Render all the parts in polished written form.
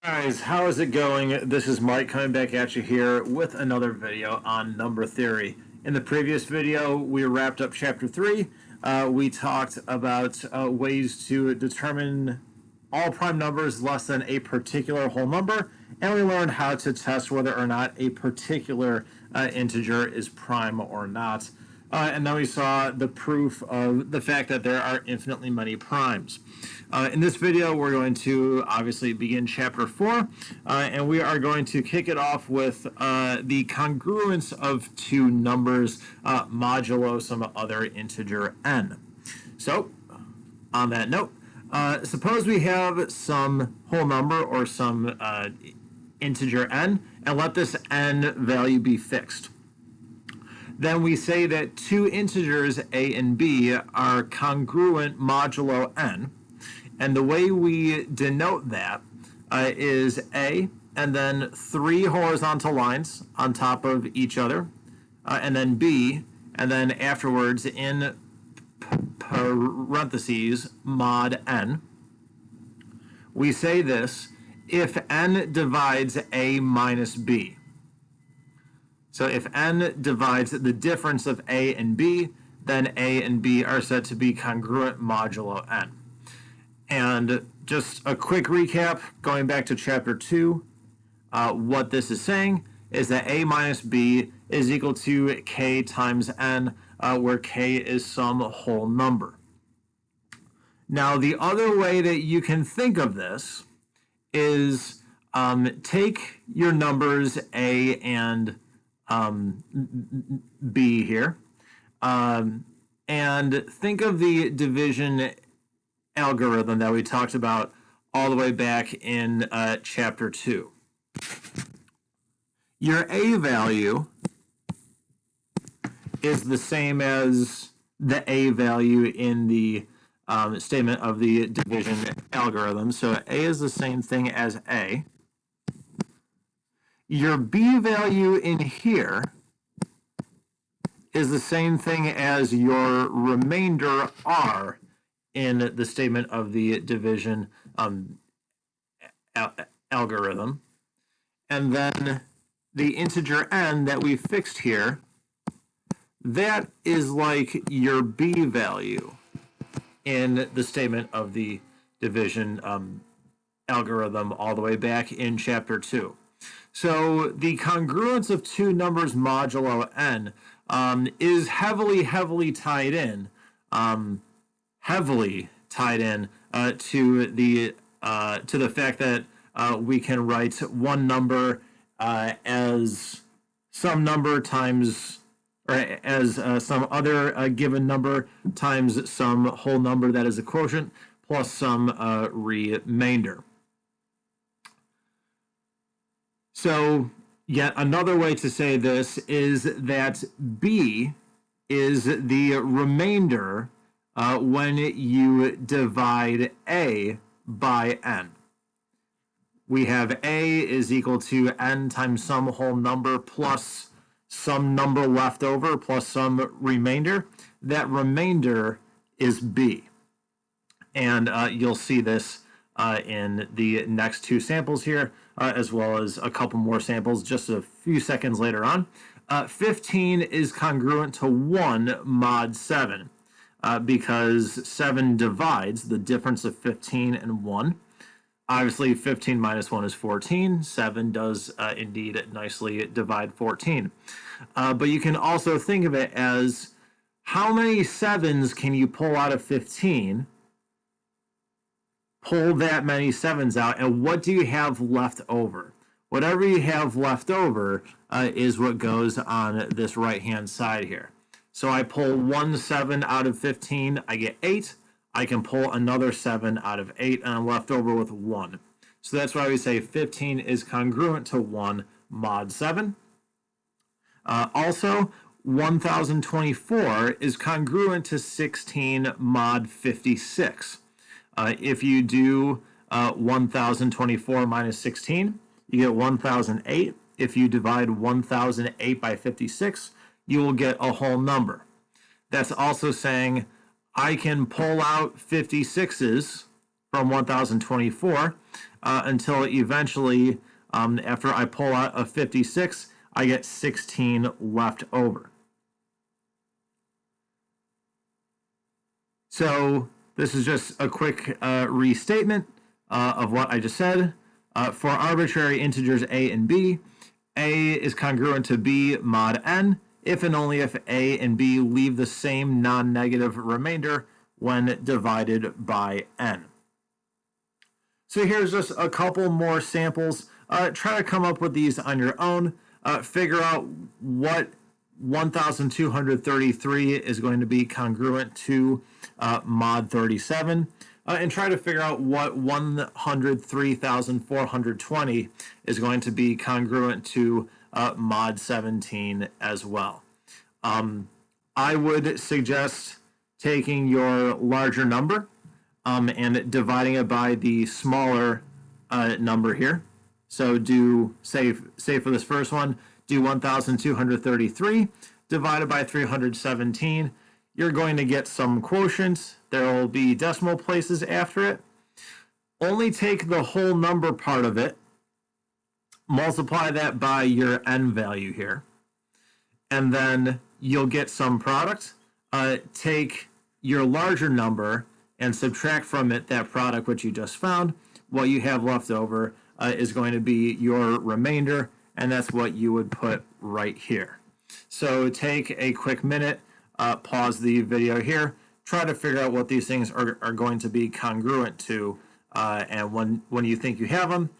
Guys, how is it going? This is Mike coming back at you here with another video on number theory. In the previous video, we wrapped up chapter 3. We talked about ways to determine all prime numbers less than a particular whole number, and we learned how to test whether or not a particular integer is prime or not. And then we saw the proof of the fact that there are infinitely many primes. In this video, we're going to obviously begin chapter 4, and we are going to kick it off with the congruence of two numbers modulo some other integer n. So, on that note, suppose we have some whole number or some integer n, and let this n value be fixed. Then we say that two integers a and b are congruent modulo n. And the way we denote that is a, and then three horizontal lines on top of each other, and then b, and then afterwards in parentheses mod n. We say this if n divides a minus b. So if n divides the difference of a and b, then a and b are said to be congruent modulo n. And just a quick recap, going back to chapter 2, what this is saying is that a minus b is equal to k times n, where k is some whole number. Now, the other way that you can think of this is take your numbers a and b here, and think of the division algorithm that we talked about all the way back in chapter 2. Your a value is the same as the a value in the statement of the division algorithm. So a is the same thing as a. Your b value in here is the same thing as your remainder r in the statement of the division algorithm. And then the integer n that we fixed here, that is like your b value in the statement of the division algorithm all the way back in chapter 2. So the congruence of two numbers modulo n is heavily tied in to the fact that we can write one number as some number times, or as some other given number times some whole number that is a quotient plus some remainder. So yet another way to say this is that b is the remainder when you divide a by n. We have a is equal to n times some whole number plus some number left over plus some remainder. That remainder is b. And you'll see this in the next two samples here, as well as a couple more samples just a few seconds later on. 15 is congruent to 1 mod 7. Because 7 divides the difference of 15 and 1. Obviously, 15 minus 1 is 14. 7 does indeed nicely divide 14. But you can also think of it as how many 7s can you pull out of 15? Pull that many 7s out, and what do you have left over? Whatever you have left over is what goes on this right-hand side here. So I pull 1 7 out of 15, I get 8. I can pull another 7 out of 8, and I'm left over with 1. So that's why we say 15 is congruent to 1 mod 7. Also, 1024 is congruent to 16 mod 56. If you do 1024 minus 16, you get 1008. If you divide 1008 by 56, you will get a whole number. That's also saying I can pull out 56s from 1024 until eventually, after I pull out a 56, I get 16 left over. So this is just a quick restatement of what I just said. For arbitrary integers a and b, a is congruent to b mod n if and only if a and b leave the same non-negative remainder when divided by n. So here's just a couple more samples. Try to come up with these on your own. Figure out what 1233 is going to be congruent to mod 37. And try to figure out what 103,420 is going to be congruent to mod 17 as well. I would suggest taking your larger number and dividing it by the smaller number here. So do, say for this first one, do 1,233 divided by 317. You're going to get some quotients. There will be decimal places after it. Only take the whole number part of it, multiply that by your n value here, and then you'll get some product. Take your larger number and subtract from it that product which you just found. What you have left over is going to be your remainder, and that's what you would put right here. So take a quick minute, pause the video here, try to figure out what these things are going to be congruent to, and when you think you have them,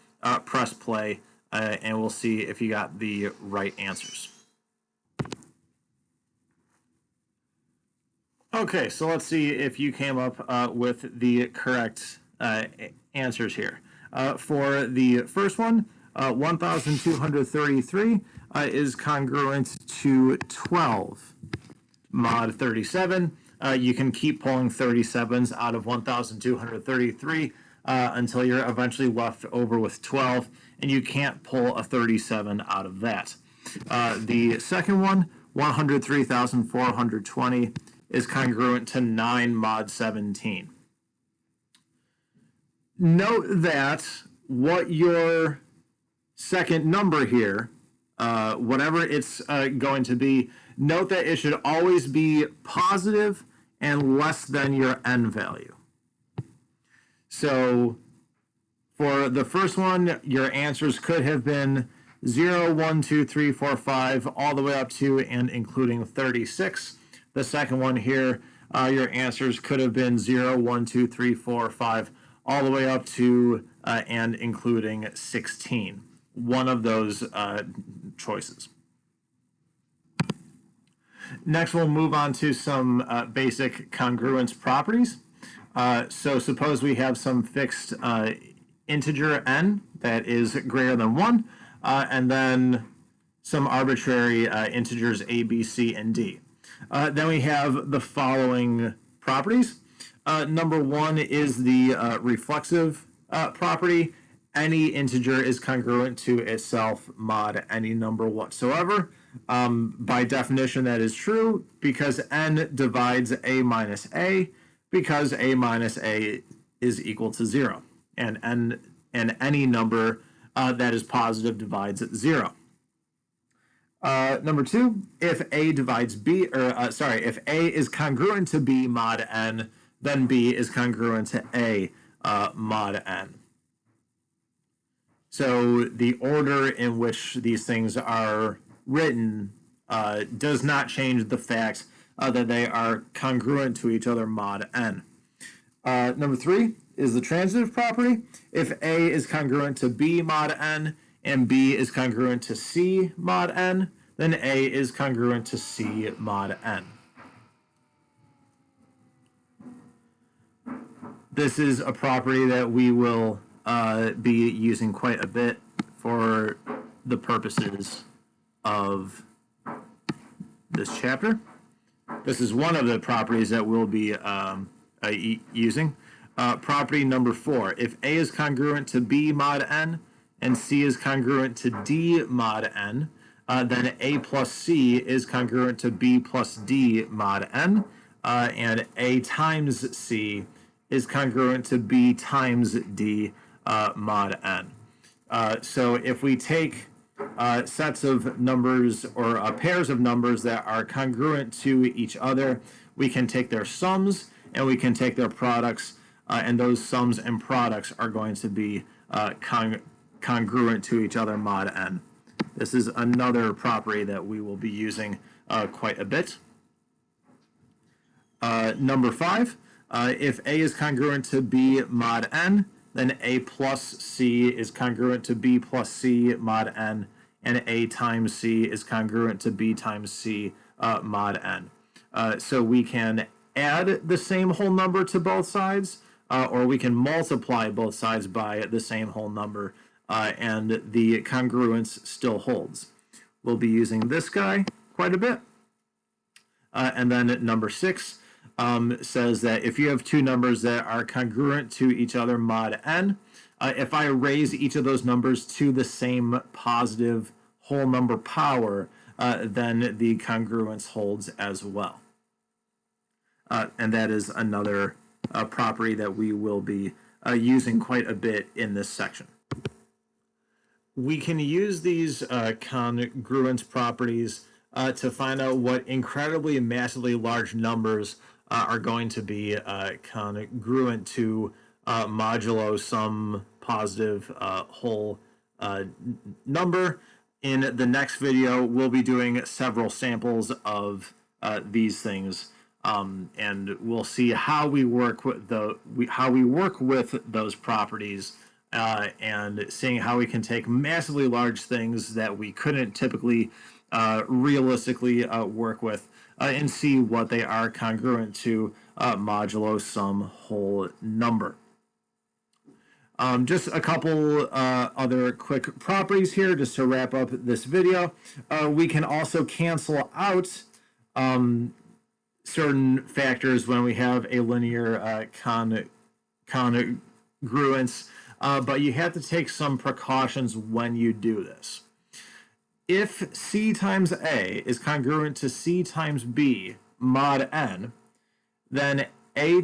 press play, and we'll see if you got the right answers. Okay, so let's see if you came up with the correct answers here. For the first one, 1,233 is congruent to 12 mod 37. You can keep pulling 37s out of 1,233 until you're eventually left over with 12, and you can't pull a 37 out of that. The second one, 103,420, is congruent to 9 mod 17. Note that what your second number here, whatever it's going to be, note that it should always be positive and less than your n value. So for the first one, your answers could have been 0, 1, 2, 3, 4, 5, all the way up to and including 36. The second one here, your answers could have been 0, 1, 2, 3, 4, 5, all the way up to and including 16. One of those choices. Next, we'll move on to some basic congruence properties. So suppose we have some fixed integer n that is greater than 1, and then some arbitrary integers a, b, c, and d. Then we have the following properties. Number one is the reflexive property. Any integer is congruent to itself mod any number whatsoever. By definition, that is true because n divides a minus a, because a minus a is equal to 0, and any number that is positive divides 0. Number two, if a divides b, if a is congruent to b mod n, then b is congruent to a mod n. So the order in which these things are written does not change the fact that they are congruent to each other mod n. Number three is the transitive property. If a is congruent to b mod n and b is congruent to c mod n, then a is congruent to c mod n. This is a property that we will be using quite a bit for the purposes of this chapter. This is one of the properties that we'll be using. Property number 4, if a is congruent to b mod n and c is congruent to d mod n, then a plus c is congruent to b plus d mod n, and a times c is congruent to B times D mod n. So if we take sets of numbers or pairs of numbers that are congruent to each other, we can take their sums and we can take their products, and those sums and products are going to be congruent to each other mod n. This is another property that we will be using quite a bit. Number 5, if A is congruent to B mod n, then A plus C is congruent to B plus C mod n, and A times C is congruent to B times C mod n. So we can add the same whole number to both sides, or we can multiply both sides by the same whole number, and the congruence still holds. We'll be using this guy quite a bit. And then number 6 says that if you have two numbers that are congruent to each other mod n, if I raise each of those numbers to the same positive whole number power, then the congruence holds as well. And that is another property that we will be using quite a bit in this section. We can use these congruence properties to find out what incredibly massively large numbers are going to be congruent to modulo some positive whole number. In the next video, we'll be doing several samples of these things, and we'll see how we work with those properties, and seeing how we can take massively large things that we couldn't typically realistically work with, and see what they are congruent to modulo some whole number. Just a couple other quick properties here just to wrap up this video. We can also cancel out certain factors when we have a linear congruence, but you have to take some precautions when you do this. If C times A is congruent to C times B mod n, then A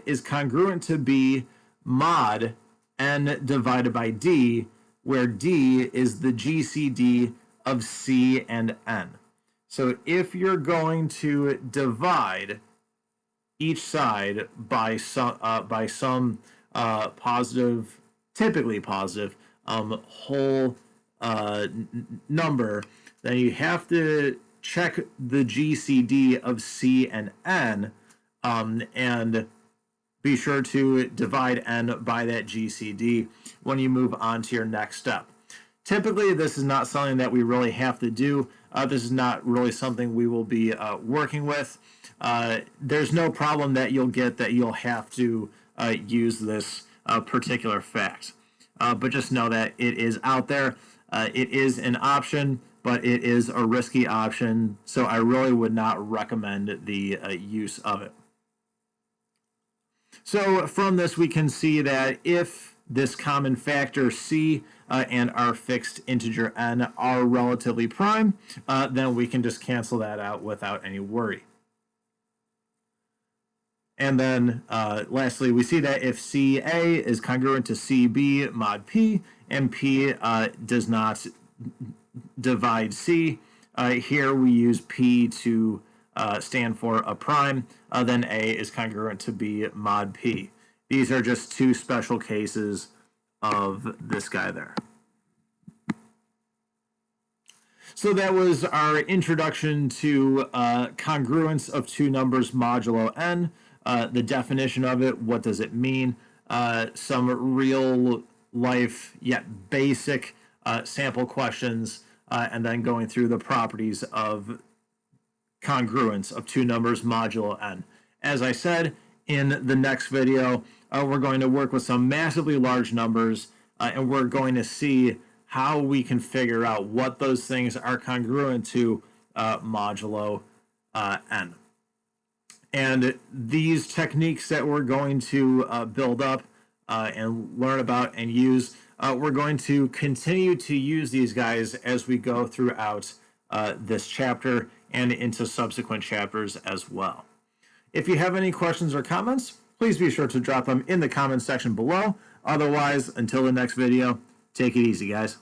is congruent to B mod n divided by D, where D is the GCD of C and n. So if you're going to divide each side by some positive, typically positive, whole number, then you have to check the GCD of C and n, and be sure to divide n by that GCD when you move on to your next step. Typically, this is not something that we really have to do. This is not really something we will be working with. There's no problem that you'll get that you'll have to use this particular fact. But just know that it is out there. It is an option, but it is a risky option, so I really would not recommend the use of it. So from this, we can see that if this common factor C and our fixed integer n are relatively prime, then we can just cancel that out without any worry. And then lastly, we see that if CA is congruent to CB mod P, and P does not divide C, here we use P to stand for a prime, then A is congruent to B mod P. These are just two special cases of this guy there. So that was our introduction to congruence of two numbers modulo n, the definition of it, what does it mean, some real life yet basic sample questions, and then going through the properties of congruence of two numbers modulo n. As I said, in the next video, we're going to work with some massively large numbers, and we're going to see how we can figure out what those things are congruent to modulo n. And these techniques that we're going to build up and learn about and use, we're going to continue to use these guys as we go throughout this chapter and into subsequent chapters as well. If you have any questions or comments, please be sure to drop them in the comments section below. Otherwise, until the next video, take it easy, guys.